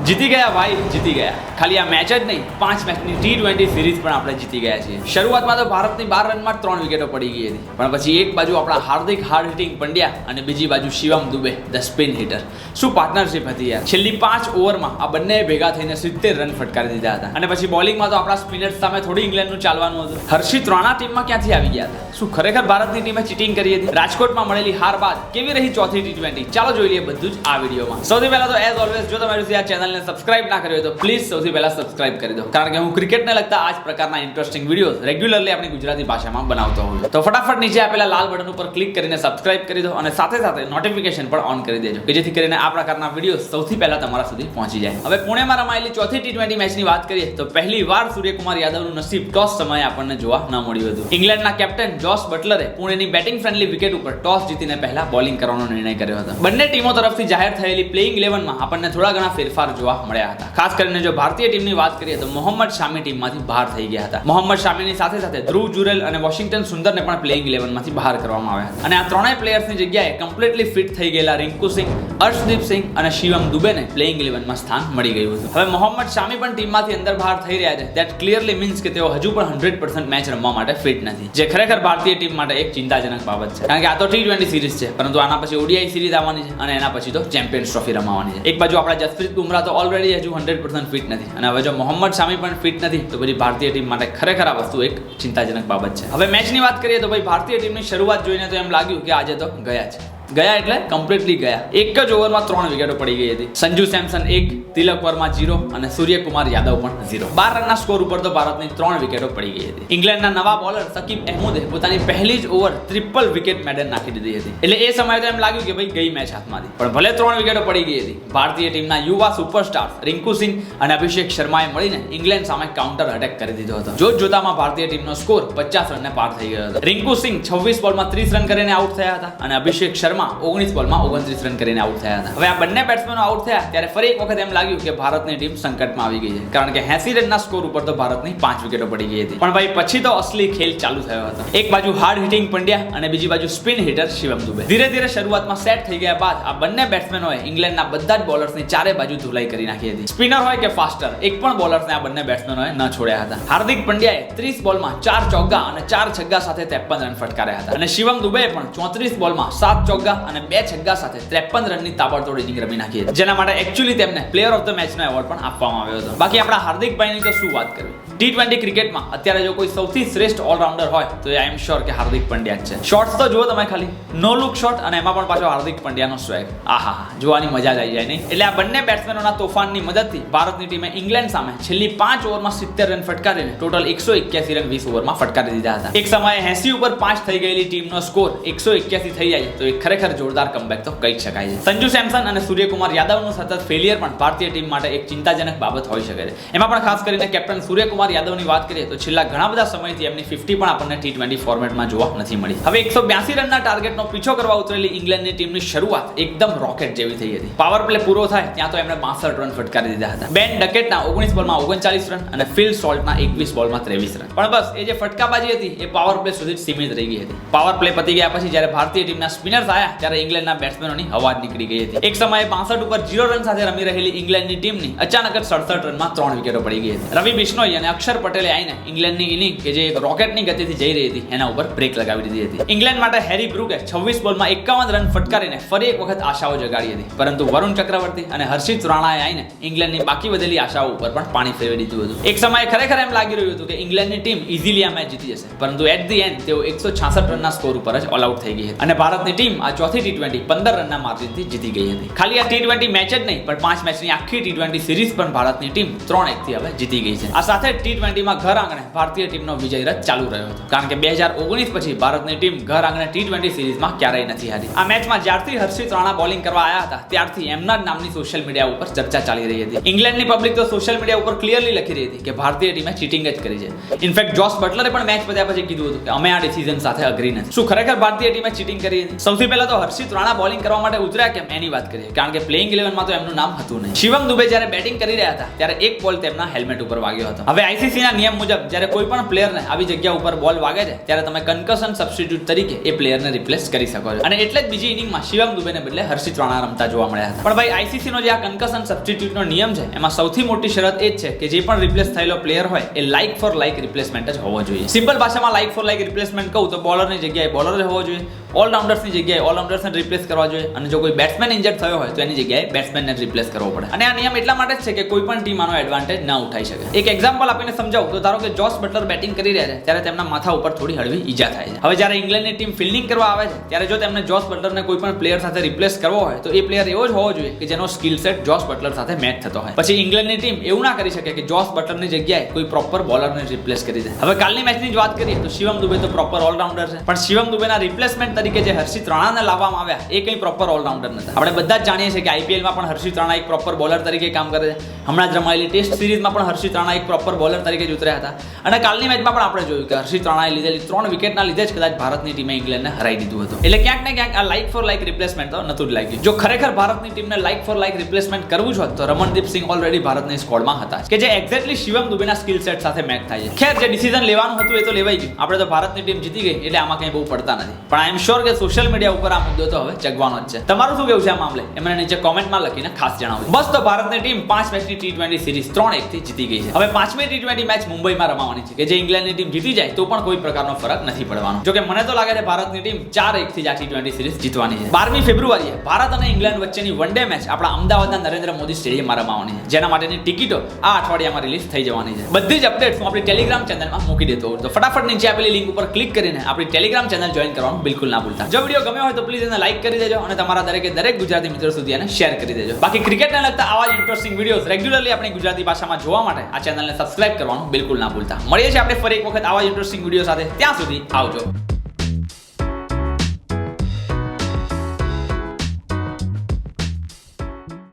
જીતી ગયા ભાઈ, જીતી ગયા. ખાલી આ મેચ જ નહીં, 5 મેચની T20 સિરીઝ પણ આપણે જીતી ગયા છીએ. શરૂઆતમાં તો ભારતની 12 રનમાં 3 વિકેટો પડી ગઈ હતી, પણ પછી એક બાજુ આપણા હાર્દિક હાર્ડ હિટિંગ પંડ્યા અને બીજી બાજુ Shivam Dube the spin hitter. શું પાર્ટનરશિપ હતી યાર. છેલ્લી 5 ઓવરમાં આ બંને ભેગા થઈને 70 રન ફટકારી દીધા હતા. અને પછી બોલિંગમાં તો આપણા સ્પિનર્સ સામે થોડી ઇંગ્લેન્ડનું ચાલવાનું હતું. હર્ષિત રાણા ટીમમાં ક્યાંથી આવી ગયા હતા? શું ખરેખર ભારતની ટીમે ચીટિંગ કરી હતી? રાજકોટમાં મળેલી હાર બાદ કેવી રહી ચોથી T20? ચાલો જોઈ લઈએ બધું જ આ વિડીયોમાં. સૌથી પહેલા તો એઝ ઓલવેઝ જો તમારી આ ચેનલને સબસ્ક્રાઇબ ના કરી હોય તો પ્લીઝ સૌથી પહેલા સબસ્ક્રાઇબ કરી દો, કારણ કે હું ક્રિકેટને લગતા આ જ પ્રકારના ઇન્ટરેસ્ટિંગ વિડીયોઝ રેગ્યુલરલી આપણી ગુજરાતી ભાષામાં બનાવતો હોઉં. તો ફટાફટ નીચે આપેલા લાલ બટન ઉપર ક્લિક કરીને સબસ્ક્રાઇબ કરી દો અને સાથે સાથે નોટિફિકેશન પણ ઓન કરી દેજો કે જેથી કરીને આ પ્રકારના વિડીયો સૌથી પહેલા તમારા સુધી પહોંચી જાય. હવે પુણેમાં રમાયેલી ચોથી T20 મેચની વાત કરીએ તો પહેલી વાર સૂર્યકુમાર યાદવનું નસીબ ટોસ સમયે આપણને જોવા ન મળ્યું હતું. ઇંગ્લેન્ડના કેપ્ટન જોસ બટલરે પુણેની બેટિંગ ફ્રેન્ડલી વિકેટ ઉપર ટોસ જીતીને પહેલા બોલિંગ કરવાનો નિર્ણય કર્યો હતો. બંને ટીમો તરફથી જાહેર થયેલી પ્લેઇંગ 11માં આપણને થોડા ઘણા ફેરફાર જોવા મળ્યા હતા. ખાસ કરીને જો ભારતીય ટીમની વાત કરીએ તો મોહમ્મદ શામી ટીમમાંથી બહાર થઈ ગયા હતા. મોહમ્મદ શામીની સાથે સાથે ધ્રુવ જુરેલ અને વોશિંગ્ટન સુંદરને પણ પ્લેઇંગ 11માંથી બહાર કરવામાં આવ્યા હતા. અને આ ત્રણેય પ્લેયર્સની જગ્યાએ કમ્પ્લીટલી ફિટ થઈ ગયેલા રિંકુ સિંહ, અર્શદીપ સિંહ અને શિવમ દુબેને પ્લેઇંગ 11માં સ્થાન મળી ગયું હતું. હવે મોહમ્મદ શામી પણ ટીમમાંથી અંદર બહાર થઈ રહ્યા છે. ધેટ ક્લિયરલી મીન્સ કે તેઓ હજુ પણ 100% મેચ રમવા માટે ફિટ નથી, જે ખરેખર ભારતીય ટીમ માટે એક ચિંતાજનક બાબત છે. કારણ કે આ તો T20 સિરીઝ છે, પરંતુ આના પછી ODI સિરીઝ આવવાની છે અને એના પછી તો ચેમ્પિયન્સ ટ્રોફી રમવાની છે. એક બાજુ આપણા જસપ્રીત બુમરાહ તો ઓલરેડી હજુ 100% ફિટ નથી અને હવે જો મોહમ્મદ શામી પણ ફિટ નથી તો પછી ભારતીય ટીમ માટે ખરેખર આ વસ્તુ એક ચિંતાજનક બાબત છે. હવે મેચની વાત કરીએ તો ભાઈ ભારતીય ટીમની શરૂઆત જોઈને તો એમ લાગ્યું કે આજે તો ગયા છે. ગયા એટલે કમ્પ્લીટલી ગયા. એક જ ઓવરમાં 3 વિકેટો પડી ગઈ હતી. સંજુ સેમસન 1, તિલક વર્મા 0 અને સૂર્યકુમાર યાદવ પણ 0. 12 રનના સ્કોર ઉપર તો ભારતની 3 વિકેટો પડી ગઈ હતી. ઇંગ્લેન્ડના નવા બોલર સકીબ અહેમદે પોતાની પહેલી જ ઓવર ટ્રિપલ વિકેટ મેડન નાખી દીધી હતી. એટલે એ સમયે તો એમ લાગ્યું કે ભાઈ ગઈ મેચ હાથમાંથી. પણ ભલે 3 વિકેટો પડી ગઈ હતી, ભારતીય ટીમના યુવા સુપરસ્ટાર રિંકુ સિંહ અને અભિષેક શર્માએ મળીને ઇંગ્લેન્ડ સામે કાઉન્ટર અટેક કરી દીધો હતો. જોતજોતામાં ભારતીય ટીમનો સ્કોર 50 રનને પાર થઈ ગયો હતો. રિંકુ સિંહ 26 બોલમાં 30 રન કરીને આઉટ થયા હતા અને અભિષેક શર્મા 19 બોલમાં 29 રન કરીને આઉટ થયા હતા. હવે આ બંને બેટ્સમેનો આઉટ થયા ત્યારે ફરી એક વખત એમ લાગ્યું કે ભારતની ટીમ સંકટમાં આવી ગઈ છે, કારણ કે 80 રનના સ્કોર ઉપર તો ભારતની 5 વિકેટો પડી ગઈ હતી. પણ ભાઈ પછી તો અસલી ખેલ ચાલુ થયો હતો. એક બાજુ હાર્ડ હિટિંગ પંડ્યા અને બીજી બાજુ સ્પિન હિટર શિવમ દુબે. ધીરે ધીરે શરૂઆતમાં સેટ થઈ ગયા બાદ આ બંને બેટ્સમેનોએ ઇંગ્લેન્ડના બધા જ બોલર્સની ચારે બાજુ ધુલાઈ કરી નાખી હતી. સ્પિનર હોય કે ફાસ્ટર, એક પણ બોલર્સને આ બંને બેટ્સમેનોએ ન છોડ્યા હતા. હાર્દિક પંડ્યાએ 30 બોલમાં 4 ચોગ્ગા અને 4 છગ્ગા સાથે 53 રન ફટકાર્યા હતા અને શિવમ દુબેએ પણ 34 બોલમાં 7 ચોગ્ગા અને 2 છગ્ગા સાથે 53 રનની તાબડતોડ ઇનિંગ રમી નાખી હતી, જેના માટે એકચ્યુઅલી તેમને પ્લેયર ઓફ ધ મેચનો એવોર્ડ પણ આપવામાં આવ્યો હતો. બાકી આપણા હાર્દિકભાઈની તો શું વાત કરવી. T20 ક્રિકેટમાં અત્યારે જો કોઈ સૌથી શ્રેષ્ઠ ઓલરાઉન્ડર હોય તો આઈ એમ શ્યોર કે હાર્દિક પંડ્યા જ છે. શોટ્સ તો જુઓ તમે ખાલી, નો લુક શોટ અને એમાં પણ પાછો હાર્દિક પંડ્યાનો સ્વેગ. આહા, જોવાની મજા જ આવી જાય નહીં. એટલે આ બંને બેટ્સમેનોના તોફાનની મદદથી ભારતની ટીમે ઇંગ્લેન્ડ સામે છેલ્લી 5 ઓવરમાં 70 રન ફટકારીને ટોટલ 181 રન 20 ઓવરમાં ફટકારી દીધા હતા. એક સમયે 80 ઉપર 5 થઈ ગયેલી ટીમનો સ્કોર 181 થઈ જાય તો એ ખરેખર જોરદાર કમબેક તો કહી શકાય છે. સંજુ સેમસન અને સૂર્યકુમાર યાદવનું સતત ફેલિયર પણ ભારતીય ટીમ માટે એક ચિંતાજનક બાબત હોઈ શકે છે. એમાં પણ ખાસ કરીને કેપ્ટન સૂર્યકુમાર યાદવની વાત કરીએ તો છેલ્લા ઘણા બધા સમયથી એમની 50 પણ આપણને T20 ફોર્મેટમાં જોવા નથી મળી. હવે 182 રનના ટાર્ગેટનો પીછો કરવા ઉતરેલી ઇંગ્લેન્ડની ટીમની શરૂઆત એકદમ રોકેટ જેવી થઈ હતી. પાવર પ્લે પૂરો થાય ત્યાં તો એમણે 62 રન ફટકારી દીધા હતા. બેન ડકેટના 19 બોલમાં 39 રન અને ફિલ સોલ્ટના 21 બોલમાં 23 રન. પણ બસ એ જે ફટકાબાજી હતી એ પાવર પ્લે સુધી સીમિત રહી ગઈ હતી. પાવર પ્લે પતી ગયા પછી જ્યારે ભારતીય ટીમના સ્પિનર્સ આવ્યા ત્યારે ઇંગ્લેન્ડના બેટ્સમેનોની હવા નીકળી ગઈ હતી. એક સમયે 65 ઉપર 0 રન સાથે રમી રહેલી ઇંગ્લેન્ડની ટીમની અચાનક જ 67 રનમાં 3 વિકેટો પડી ગઈ હતી. રવિ બિશ્નોઈ અને અક્ષર પટેલે આવીને ઇંગ્લેન્ડની ઇનિંગ કે જે રોકેટની ગતિથી જઈ રહી હતી એના ઉપર બ્રેક લગાવી દીધી હતી. ઇંગ્લેન્ડ માટે હેરી બ્રુકે 26 બોલમાં 51 રન ફટકારીને ફરી એક વખત આશાઓ જગાડી હતી, પરંતુ વરુણ ચક્રવર્તી અને હર્ષિત રાણાએ આવીને ઇંગ્લેન્ડની બાકી વધેલી આશાઓ ઉપર પણ પાણી ફેરવી દીધું હતું. એક સમયે ખરેખર એમ લાગી રહ્યું હતું કે ઇંગ્લેન્ડની ટીમ ઇઝીલી આ મેચ જીતી જશે, પરંતુ એટ ધી એન્ડ તેઓ 166 રનના સ્કોર ઉપર જ ઓલ આઉટ થઈ ગઈ હતી અને ભારતની ટીમ આ ચોથી T20 15 રનના માર્જિનથી જીતી ગઈ હતી. ખાલી આ T20 મેચ જ નહીં પણ 5 મેચની આખી T20 સિરીઝ પણ ભારતની ટીમ 3-1 થી હવે જીતી ગઈ છે. આ સાથે T20માં ઘર આંગણે ભારતીય ટીમનો વિજય રથ ચાલુ રહ્યો હતો, કારણ કે 2019 પછી ભારતની ટીમ ઘર આંગણે T20 સિરીઝમાં ક્યારેય નથી હારી. આ મેચમાં જ્યારથી હર્ષિત રાણા બોલિંગ કરવા આવ્યા હતા ત્યારથી એમના જ નામની સોશિયલ મીડિયા ઉપર ચર્ચા ચાલી રહી હતી. ઇંગ્લેન્ડની પબ્લિક તો સોશિયલ મીડિયા ઉપર ક્લિયરલી લખી રહી હતી કે ભારતીય ટીમે ચીટિંગ જ કરી છે. ઇનફેક્ટ જોસ બટલરે પણ મેચ પત્યા પછી કીધું હતું કે અમે આ ડિસિઝન સાથે અગ્રી નથી. શું ખરેખર ભારતીય ટીમે ચીટિંગ કરી હતી? સૌથી પહેલા પહેલા તો હર્ષિત રાણા બોલિંગ કરવા માટે ઉતર્યા કેમ એની વાત કરીએ, કારણ કે પ્લેઇંગ 11 માં તો એમનું નામ હતું નહીં. શિવમ દુબે જ્યારે બેટિંગ કરી રહ્યા હતા ત્યારે એક બોલ તેમના હેલ્મેટ ઉપર વાગ્યો હતો. હવે ICC ના નિયમ મુજબ જ્યારે કોઈ પણ પ્લેયરને આવી જગ્યા ઉપર બોલ વાગે છે ત્યારે તમે કન્કશન સબસ્ટિટ્યુટ તરીકે એ પ્લેયરને રિપ્લેસ કરી શકો છો, અને એટલે જ બીજી ઇનિંગમાં શિવમ દુબેને બદલે હર્ષિત રાણા રમતા જોવા મળ્યા હતા. પણ ભાઈ ICC નો જે આ કન્કશન સબસ્ટિટ્યુટનો નિયમ છે એમાં સૌથી મોટી શરત એ જ છે કે જે પણ રિપ્લેસ થયેલો પ્લેયર હોય એ લાઇક ફોર લાઇક રિપ્લેસમેન્ટ જ હોવો જોઈએ. સિમ્પલ ભાષામાં લાઇક ફોર લાઇક રિપ્લેસમેન્ટ કહું તો બોલરની જગ્યાએ બોલર જ હોવો જોઈએ, ઓલરાઉન્ડર્સની જગ્યાએ ઓલરાઉન્ડર્સને રિપ્લેસ કરવા જોઈએ, અને જો કોઈ બેટ્સમેન ઇન્જર્ડ થયો હોય તો એની જગ્યાએ બેટ્સમેનને રિપ્લેસ કરવો પડે. અને આ નિયમ એટલા માટે જ છે કે કોઈ પણ ટીમ આનો એડવાન્ટેજ ન ઉઠાઈ શકે. એક એક્ઝામ્પલ આપીને સમજાવું તો ધારો કે જોસ બટલર બેટિંગ કરી રહ્યા છે ત્યારે તેમના માથા ઉપર થોડી હળવી ઈજા થાય છે. હવે જ્યારે ઇંગ્લેન્ડની ટીમ ફિલ્ડિંગ કરવા આવે છે ત્યારે જો તેમને જોસ બટલરને કોઈ પણ પ્લેયર સાથે રિપ્લેસ કરવો હોય તો એ પ્લેયર એવો જ હોવો જોઈએ કે જેનો સ્કિલ સેટ જોસ બટલર સાથે મેચ થતો હોય. પછી ઇંગ્લેન્ડની ટીમ એવું ના કરી શકે કે જોસ બટલરની જગ્યાએ કોઈ પ્રોપર બોલરને રિપ્લેસ કરી દે. હવે કાલની મેચની જ વાત કરીએ તો શિવમ દુબે તો પ્રોપર ઓલરાઉન્ડર છે, પણ શિવમ દુબેના રિપ્લેસમેન્ટ તરીકે જે હર્ષિત રાણાને લાવવામાં આવ્યા એ કંઈ પ્રોપર ઓલરાઉન્ડર નથી. આપણે બધા જ જાણીએ છીએ કે IPLમાં પણ હર્ષિત રાણા એક પ્રોપર બોલર તરીકે કામ કરે છે. હમણાં જ રમાયેલી ટેસ્ટ સિરીઝમાં પણ હર્ષિત રાણા એક પ્રોપર બોલર તરીકે જ ઉતર્યા હતા, અને કાલની મેચમાં પણ આપણે જોયું કે હર્ષિત રાણાએ લીધેલી 3 વિકેટના લીધે જ કદાચ ભારતની ટીમે ઇંગ્લેન્ડને હરાવી દીધું હતું. એટલે ક્યાંક ને ક્યાંક આ લાઇક ફોર લાઇક રિપ્લેસમેન્ટ તો નતું જ લાગ્યું. જો ખરેખર ભારતની ટીમને લાઇક ફોર લાઇક રિપ્લેસમેન્ટ કરવું જ હોત તો રમણદીપ સિંહ ઓલરેડી ભારતની સ્કોડમાં હતા કે જે એક્ઝેક્ટલી શિવમ દુબેના સ્કિલ સેટ સાથે મેચ થાય છે. ખેર જે ડિસિઝન લેવાનું હતું એ તો લેવાઈ ગયું. આપણે તો ભારતની ટીમ જીતી ગઈ એટલે આમાં કંઈ બહુ પડતા નથી, પણ આઈ એમ શ્યોર કે સોશિયલ મીડિયા ઉપર આ મુદ્દો તો હવે જગવાનો જ છે. તમારું શું કેવું છે આ મામલે એ મને નીચે કોમેન્ટમાં લખીને ખાસ જણાવજો. બસ તો ભારતની ટીમ 5 મેચની T20 સિરીઝ 3-1 થી જીતી ગઈ છે. હવે 5મી T20 મેચ મુંબઈમાં રમાવાની છે કે જે ઇંગ્લેન્ડની ટીમ જીતી જાય તો પણ કોઈ પ્રકારનો ફરક નથી પડવાનો. જો કે મને તો લાગે છે ભારતની ટીમ 4-1 થી જ આ T20 સિરીઝ જીતવાની છે. 12મી ફેબ્રુઆરીએ ભારત અને ઇંગ્લેન્ડ વચ્ચેની વન ડે મેચ આપણા અમદાવાદના નરેન્દ્ર મોદી સ્ટેડિયમમાં રમાવાની છે, જેના માટેની ટિકિટો આ અઠવાડિયામાં રિલીઝ થઈ જવાની છે. બધી જ અપડેટ્સ હું આપણી ટેલિગ્રામ ચેનલમાં મૂકી દેતો હોઉં, તો ફટાફટ નીચે આપેલી લિંક ઉપર ક્લિક કરીને આપણી ટેલિગ્રામ ચેનલ જોઈન કરવાનું બિલકુલ ના ભૂલતા. જો વિડીયો ગમ્યો હોય તો પ્લીઝ એને લાઈક કરી દેજો અને તમારા દરેક ગુજરાતી મિત્રો સુધી એને શેર કરી દેજો. બાકી ક્રિકેટને લગતા આવા જ ઇન્ટરેસ્ટિંગ વિડીયોઝ રેગ્યુલરલી આપણી ગુજરાતી ભાષામાં જોવા માટે આ ચેનલને સબસ્ક્રાઇબ કરવાનું બિલકુલ ના ભૂલતા. મળીએ છીએ આપણે ફરી એક વખત આવા જ ઇન્ટરેસ્ટિંગ વિડીયો સાથે. ત્યાં સુધી આવજો.